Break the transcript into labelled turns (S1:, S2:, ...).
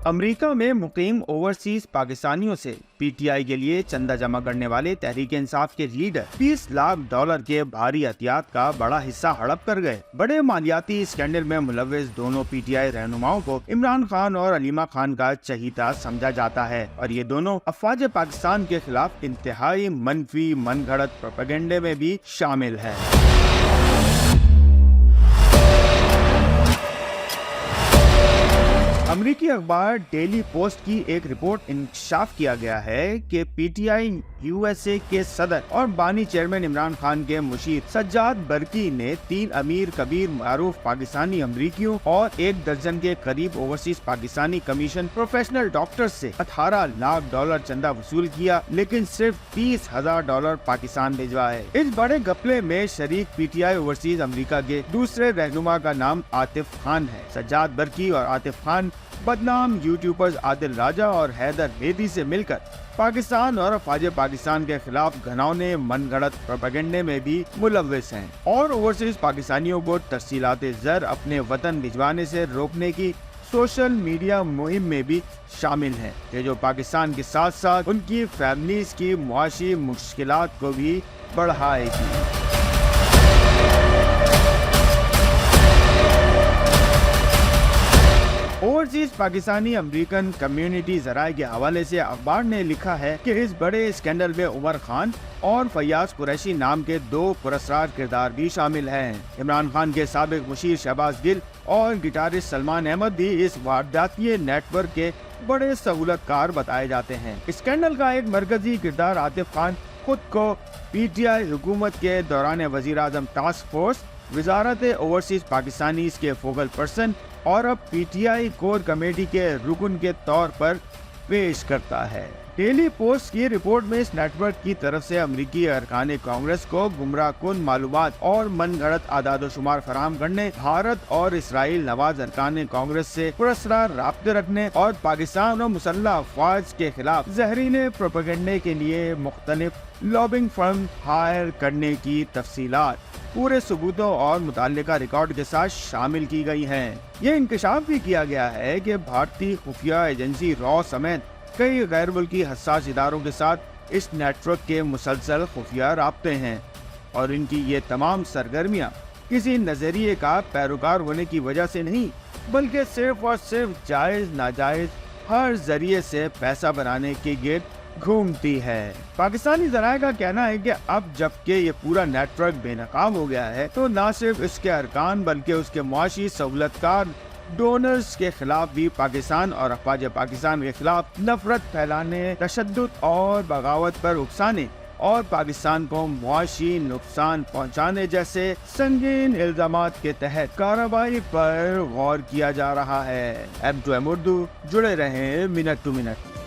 S1: امریکہ میں مقیم اوورسیز پاکستانیوں سے پی ٹی آئی کے لیے چندہ جمع کرنے والے تحریک انصاف کے لیڈر $20 لاکھ کے بھاری عطیات کا بڑا حصہ ہڑپ کر گئے۔ بڑے مالیاتی اسکینڈل میں ملوث دونوں پی ٹی آئی رہنماؤں کو عمران خان اور علیمہ خان کا چہیتا سمجھا جاتا ہے اور یہ دونوں افواج پاکستان کے خلاف انتہائی منفی من گھڑت پروپیگنڈے میں بھی شامل ہے۔ امریکی اخبار ڈیلی پوسٹ کی ایک رپورٹ انکشاف کیا گیا ہے کہ P T I U S A کے صدر اور بانی چیئرمین عمران خان کے مشیر سجاد برقی نے 3 امیر کبیر معروف پاکستانی امریکیوں اور 1 درجن کے قریب overseas Pakistani commission professional doctors سے $18 لاکھ چندہ وصول کیا، لیکن صرف $30,000 پاکستان بھیجوائے۔ اس بڑے گھپلے میں شریک پی ٹی آئی اوورسیز امریکہ کے دوسرے رہنما کا نام عاطف خان ہے۔ سجاد برقی اور عاطف خان بدنام یوٹیوبرز عادل راجہ اور حیدر میدی سے مل کر پاکستان اور افواج پاکستان کے خلاف گھناؤنے من گھڑت پروپیگنڈے میں بھی ملوث ہیں اور اوورسیز پاکستانیوں کو ترسیلات زر اپنے وطن بھجوانے سے روکنے کی سوشل میڈیا مہم میں بھی شامل ہیں کہ جو پاکستان کے ساتھ ساتھ ان کی فیملیز کی معاشی مشکلات کو بھی بڑھائے گی۔ اوورسیز پاکستانی امریکن کمیونٹی ذرائع کے حوالے سے اخبار نے لکھا ہے کہ اس بڑے اسکینڈل میں عمر خان اور فیاض قریشی نام کے 2 پراسرار کردار بھی شامل ہیں۔ عمران خان کے سابق مشیر شہباز گل اور گٹارسٹ سلمان احمد بھی اس وارداتی نیٹ ورک کے بڑے سہولت کار بتائے جاتے ہیں۔ اسکینڈل کا ایک مرکزی کردار عاطف خان خود کو پی ٹی آئی حکومت کے دوران وزیر اعظم ٹاسک فورس وزارت اوورسیز پاکستانیز کے فوکل پرسن اور اب P T I core committee کے رکن کے طور پر پیش کرتا ہے۔ ڈیلی پوسٹ کی رپورٹ میں اس نیٹ ورک کی طرف سے امریکی ارکان کانگریس کو گمراہ کن معلومات اور من گھڑت اعداد و شمار فراہم کرنے، بھارت اور اسرائیل نواز ارکان کانگریس سے پراسرار رابطے رکھنے اور پاکستان اور مسلح افواج کے خلاف زہریلے پروپیگنڈے کے لیے مختلف لابنگ فرم ہائر کرنے کی تفصیلات پورے ثبوتوں اور متعلقہ ریکارڈ کے ساتھ شامل کی گئی ہیں۔ یہ انکشاف بھی کیا گیا ہے کہ بھارتی خفیہ ایجنسی را سمیت کئی غیر ملکی حساس اداروں کے ساتھ اس نیٹ ورک کے مسلسل خفیہ رابطے ہیں اور ان کی یہ تمام سرگرمیاں کسی نظریے کا پیروکار ہونے کی وجہ سے نہیں، بلکہ صرف اور صرف جائز ناجائز ہر ذریعے سے پیسہ بنانے کے گرد گھومتی ہے۔ پاکستانی ذرائع کا کہنا ہے کہ اب جبکہ یہ پورا نیٹ ورک بے نقاب ہو گیا ہے تو نہ صرف اس کے ارکان بلکہ اس کے معاشی سہولت کار ڈونرز کے خلاف بھی پاکستان اور افواج پاکستان کے خلاف نفرت پھیلانے، تشدد اور بغاوت پر اکسانے اور پاکستان کو معاشی نقصان پہنچانے جیسے سنگین الزامات کے تحت کارروائی پر غور کیا جا رہا ہے۔ M2M اردو، جڑے رہیں منٹ ٹو منٹ۔